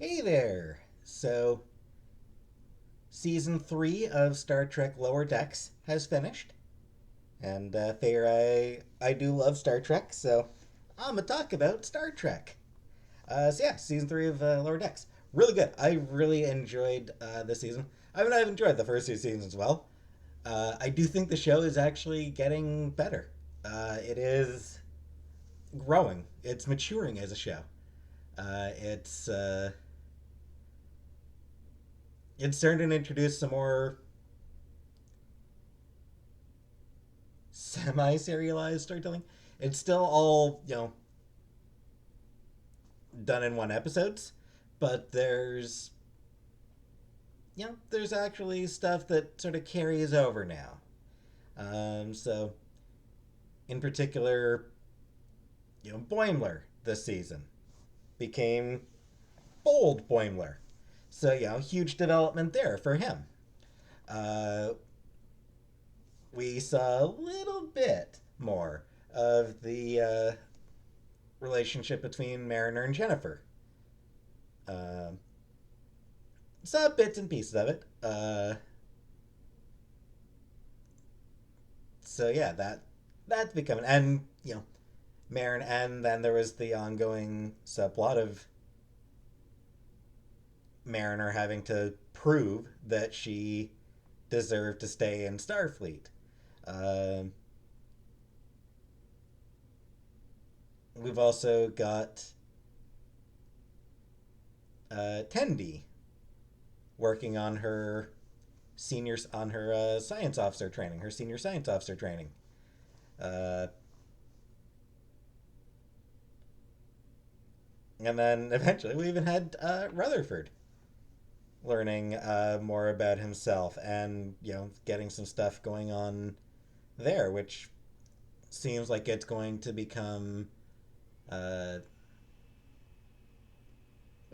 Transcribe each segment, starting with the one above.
Hey there! So, season 3 of Star Trek Lower Decks has finished. And, Thayer, I do love Star Trek, so I'm gonna talk about Star Trek. Yeah, season 3 of Lower Decks. Really good. I really enjoyed this season. I mean, I've enjoyed the first two seasons as well. I do think the show is actually getting better. It is growing, it's maturing as a show. It's starting to introduce some more semi-serialized storytelling. It's still all, done in one episodes, but there's actually stuff that sort of carries over now. So in particular, Boimler this season became Bold Boimler. So, huge development there for him. Uh, we saw a little bit more of the relationship between Mariner and Jennifer. Uh, saw bits and pieces of it. So yeah, that's becoming, and Mariner, and then there was the ongoing subplot of Mariner having to prove that she deserved to stay in Starfleet. Uh, we've also got Tendi working on her science officer training, her senior science officer training. Uh, and then eventually we even had Rutherford learning more about himself and getting some stuff going on there, which seems like it's going to become. Uh,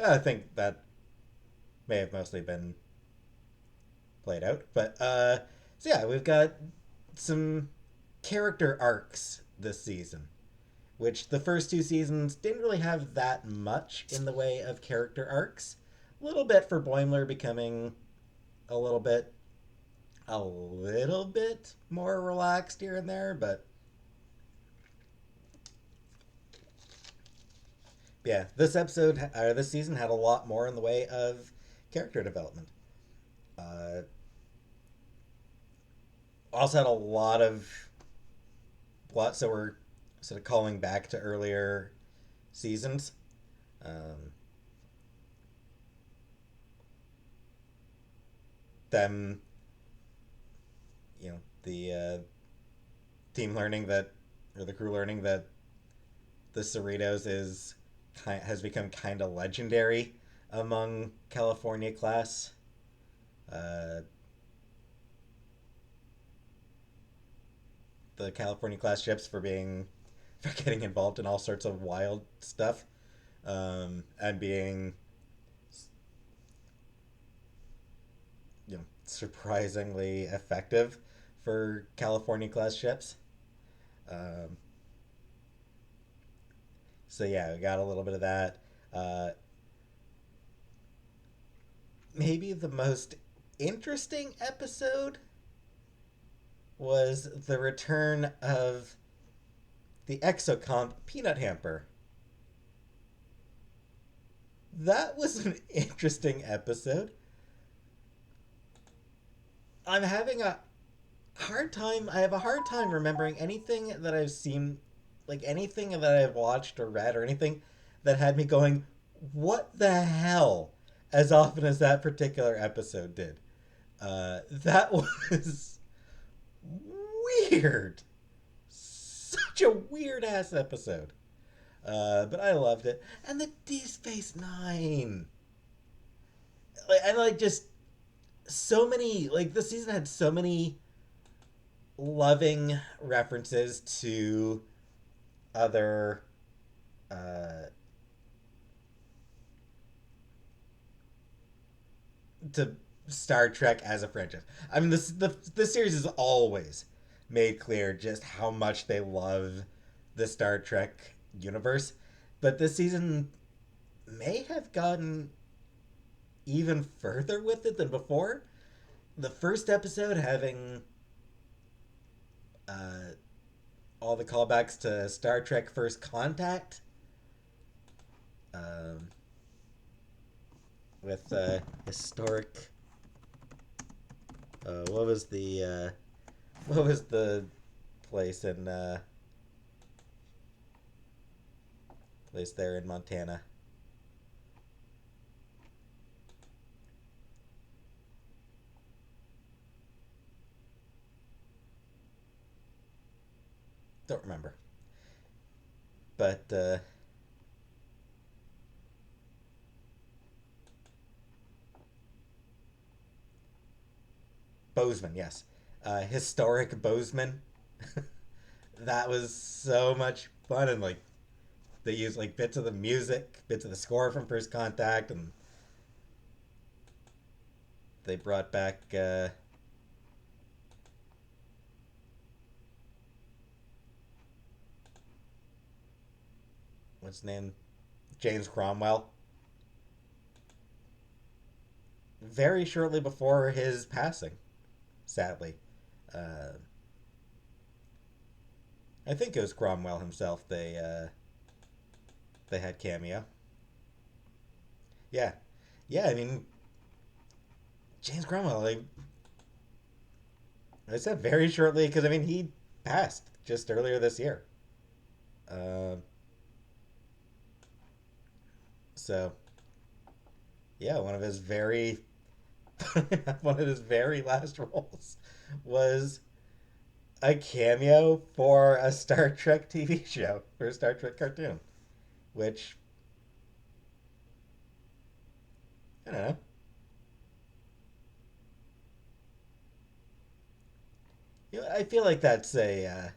I think that may have mostly been played out, but so yeah, we've got some character arcs this season, which the first two seasons didn't really have that much in the way of character arcs. A little bit for Boimler becoming a little bit a little bit more relaxed here and there, but yeah, this season had a lot more in the way of character development. Uh, Also had a so we're sort of calling back to earlier seasons. Um, them, the team learning that, or the crew learning that the Cerritos has become kind of legendary among California class. Uh, the California class ships for getting involved in all sorts of wild stuff, and being surprisingly effective for California class ships. Um, so yeah, we got a little bit of that. Uh, Maybe the most interesting episode was the return of the exocomp Peanut Hamper. That was an interesting episode. I'm having a hard time. I have a hard time remembering anything that I've seen, like anything that I've watched or read or anything that had me going, "What the hell?" as often as that particular episode did. That was weird. Such a weird ass episode. But I loved it. And the D Space Nine. And like just so many, like this season had so many loving references to other uh, to Star Trek as a franchise. I mean, this series has always made clear just how much they love the Star Trek universe, but this season may have gotten even further with it than before. The first episode having uh, all the callbacks to Star Trek First Contact, um, with historic. What was the place in place there in Montana? Don't remember. But Bozeman, yes, historic Bozeman. That was so much fun, and like they used like bits of the music, bits of the score from First Contact, and they brought back what's his name, James Cromwell, very shortly before his passing. Sadly, uh, I think it was Cromwell himself. They had cameo. Yeah, yeah. I mean, James Cromwell. Like I said, very shortly because I mean he passed just earlier this year. Uh, so yeah, one of his very last roles was a cameo for a Star Trek TV show or a Star Trek cartoon, which I don't know. You know, I feel like that's a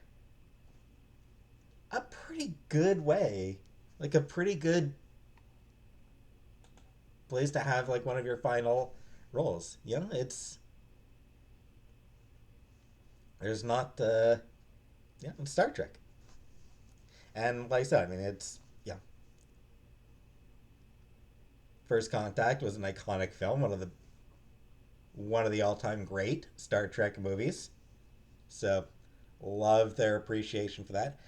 pretty good way, like a pretty good place to have like one of your final roles. You know, it's there's not yeah, it's Star Trek, and like I said, I mean it's yeah. First Contact was an iconic film, one of the all time great Star Trek movies. So love their appreciation for that.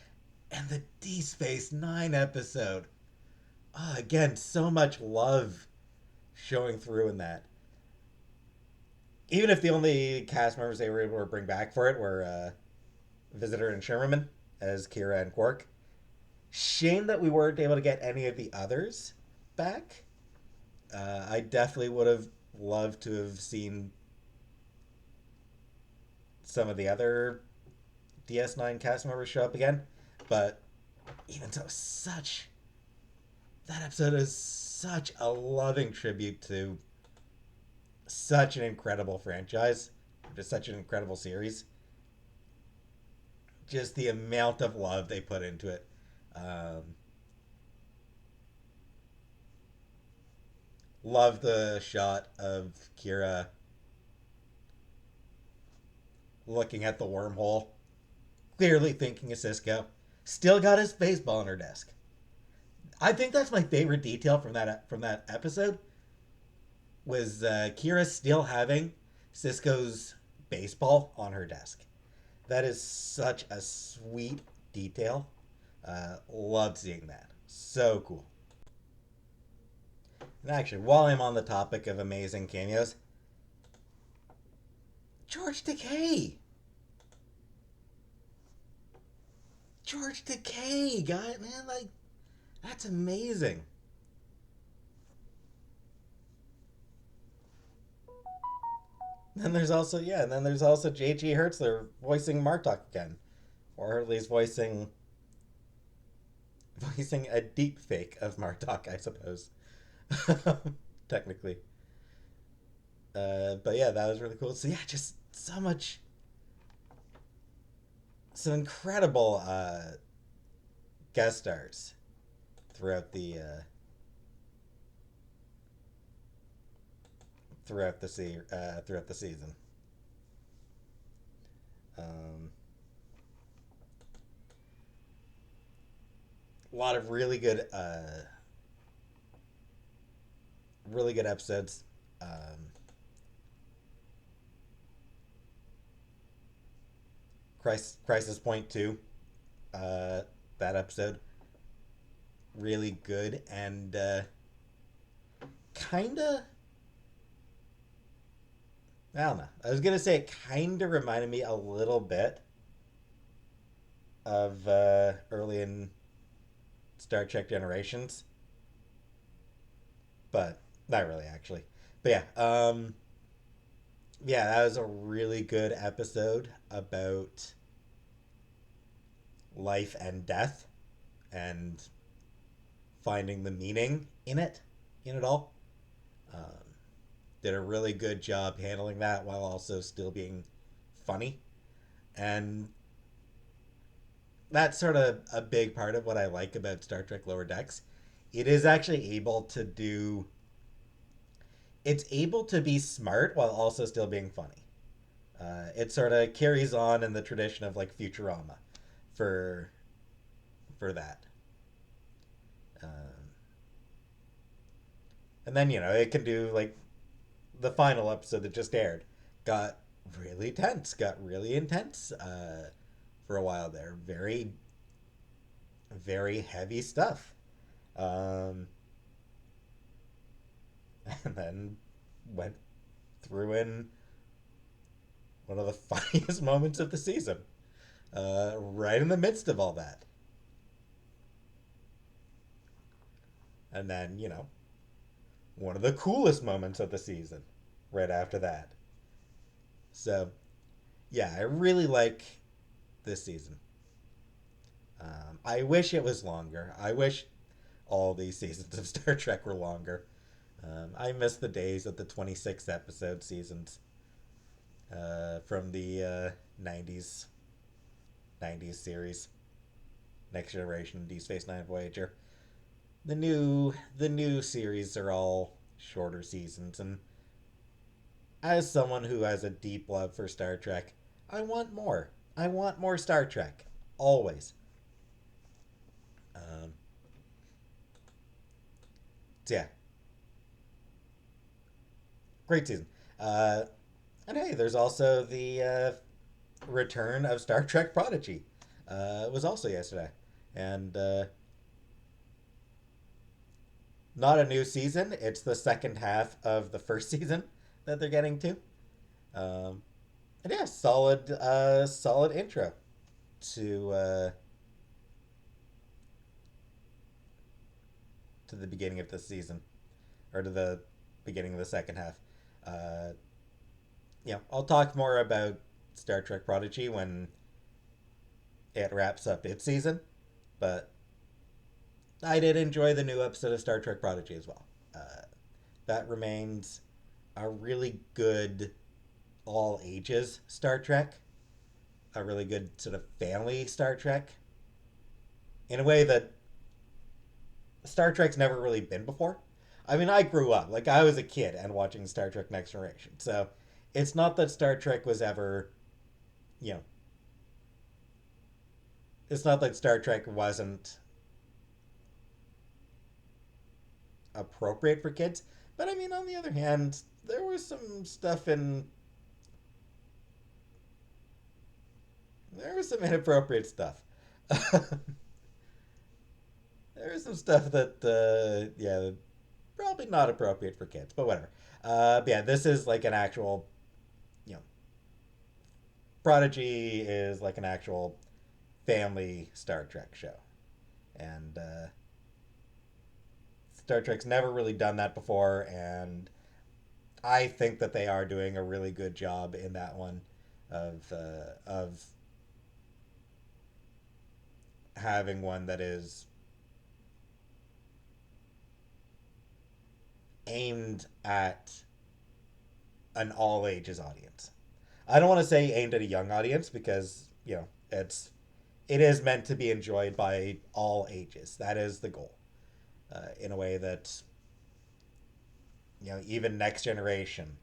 And the D Space Nine episode. Oh, again, so much love showing through in that. Even if the only cast members they were able to bring back for it were Visitor and Sherman as Kira and Quark. Shame that we weren't able to get any of the others back. I definitely would have loved to have seen some of the other DS9 cast members show up again. But even so, such that episode is such a loving tribute to such an incredible franchise, just such an incredible series. Just the amount of love they put into it. Um, love the shot of Kira looking at the wormhole, clearly thinking of Cisco. Still got his baseball on her desk. I think that's my favorite detail from that episode was Kira still having Cisco's baseball on her desk. That is such a sweet detail. Love seeing that. So cool. And actually, while I'm on the topic of amazing cameos, George Takei. George Takei, guy, man, like that's amazing. And then there's also J.G. Hertzler voicing Martok again, or at least voicing a deep fake of Martok, I suppose. Technically. But yeah, that was really cool. So yeah, just some incredible guest stars throughout throughout the season. Um, a lot of really good episodes. Um, Crisis Point 2, uh, that episode, really good and kind of, I don't know. I was going to say it kind of reminded me a little bit of early in Star Trek Generations, but not really actually. But yeah, that was a really good episode about life and death and finding the meaning in it all. Um, did a really good job handling that while also still being funny, and that's sort of a big part of what I like about Star Trek Lower Decks. It is actually able to do. It's able to be smart while also still being funny. It sort of carries on in the tradition of like Futurama, for that. Um, and then it can do like the final episode that just aired. Got really tense. Got really intense for a while there. Very very heavy stuff. Um, and then went through in one of the funniest moments of the season, right in the midst of all that. And then, one of the coolest moments of the season right after that. So, yeah, I really like this season. I wish it was longer. I wish all these seasons of Star Trek were longer. I miss the days of the 26 episode seasons from the 90s 90s series, Next Generation, Deep Space Nine, Voyager. The new series are all shorter seasons, and as someone who has a deep love for Star Trek, I want more. I want more Star Trek, always. Um, so yeah, great season. Uh, and hey, there's also the return of Star Trek Prodigy. It was also yesterday, and not a new season. It's the second half of the first season that they're getting to. Um, and yeah, solid intro to the beginning of the season, or to the beginning of the second half. Uh, I'll talk more about Star Trek Prodigy when it wraps up its season, but I did enjoy the new episode of Star Trek Prodigy as well. That remains a really good all ages Star Trek, a really good sort of family Star Trek, in a way that Star Trek's never really been before. I mean, I grew up, like, I was a kid and watching Star Trek Next Generation. So it's not that Star Trek was ever, you know, it's not that Star Trek wasn't appropriate for kids. But I mean, on the other hand, there was some stuff in. There was some inappropriate stuff. There was some stuff that, yeah, probably not appropriate for kids, but whatever. But yeah, this is like an actual, you know, Prodigy is like an actual family Star Trek show. And Star Trek's never really done that before, and I think that they are doing a really good job in that one of having one that is aimed at an all ages audience. I don't want to say aimed at a young audience because it is meant to be enjoyed by all ages. That is the goal. In a way that even Next Generation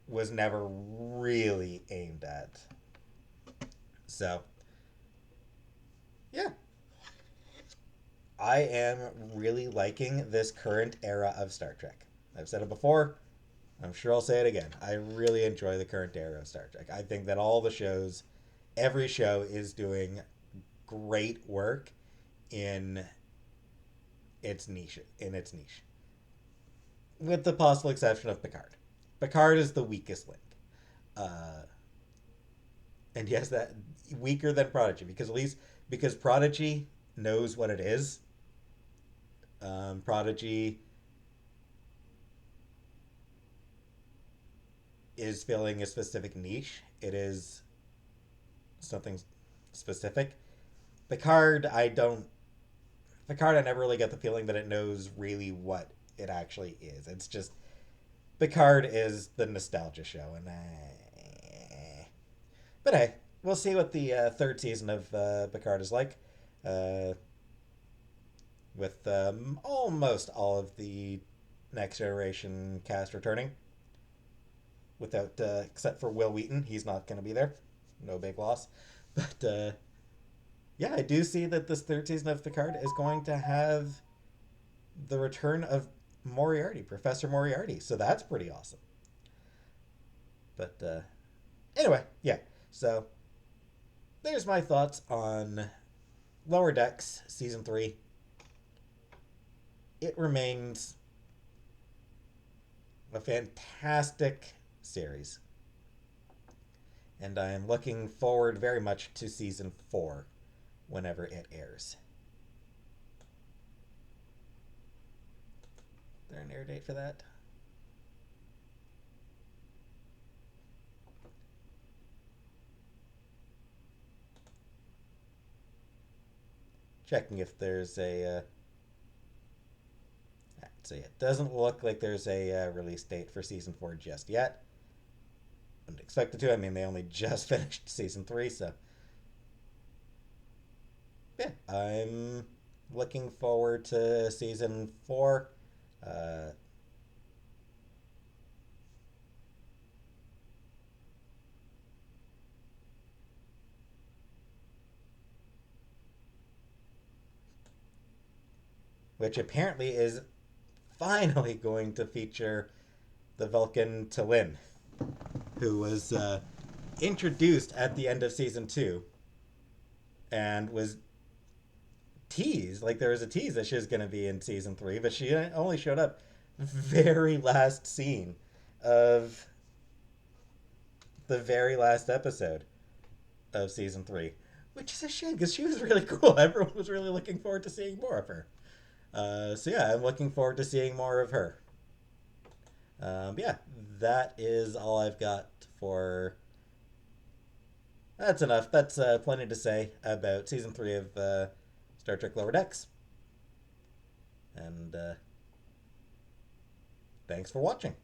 was never really aimed at. So yeah, I am really liking this current era of Star Trek. I've said it before. I'm sure I'll say it again. I really enjoy the current era of Star Trek. I think that all the shows, every show is doing great work in its niche, with the possible exception of Picard. Picard is the weakest link, uh, and yes, that weaker than Prodigy because at least because Prodigy knows what it is. Prodigy is filling a specific niche. It is something specific. Picard, I don't. Picard, I never really get the feeling that it knows really what it actually is. It's just Picard is the nostalgia show, and but hey, we'll see what the third season of Picard is like, uh, with almost all of the Next Generation cast returning, without except for Will Wheaton, he's not going to be there. No big loss, but yeah, I do see that this third season of Picard is going to have the return of Moriarty, Professor Moriarty. So that's pretty awesome. But anyway, yeah. So there's my thoughts on Lower Decks season 3. It remains a fantastic series, and I am looking forward very much to season 4 whenever it airs. Is there an air date for that? Checking if there's a. So yeah, it doesn't look like there's a release date for season 4 just yet. Wouldn't expect it to. I mean, they only just finished season 3, so yeah, I'm looking forward to season 4. Uh, which apparently is finally going to feature the Vulcan T'Lyn, who was introduced at the end of season 2 and was teased. Like, there was a tease that she was going to be in season 3, but she only showed up very last scene of the very last episode of season 3, which is a shame because she was really cool. Everyone was really looking forward to seeing more of her. So yeah, I'm looking forward to seeing more of her. Yeah, that is all I've got for. That's enough. That's plenty to say about season 3 of Star Trek Lower Decks. And thanks for watching.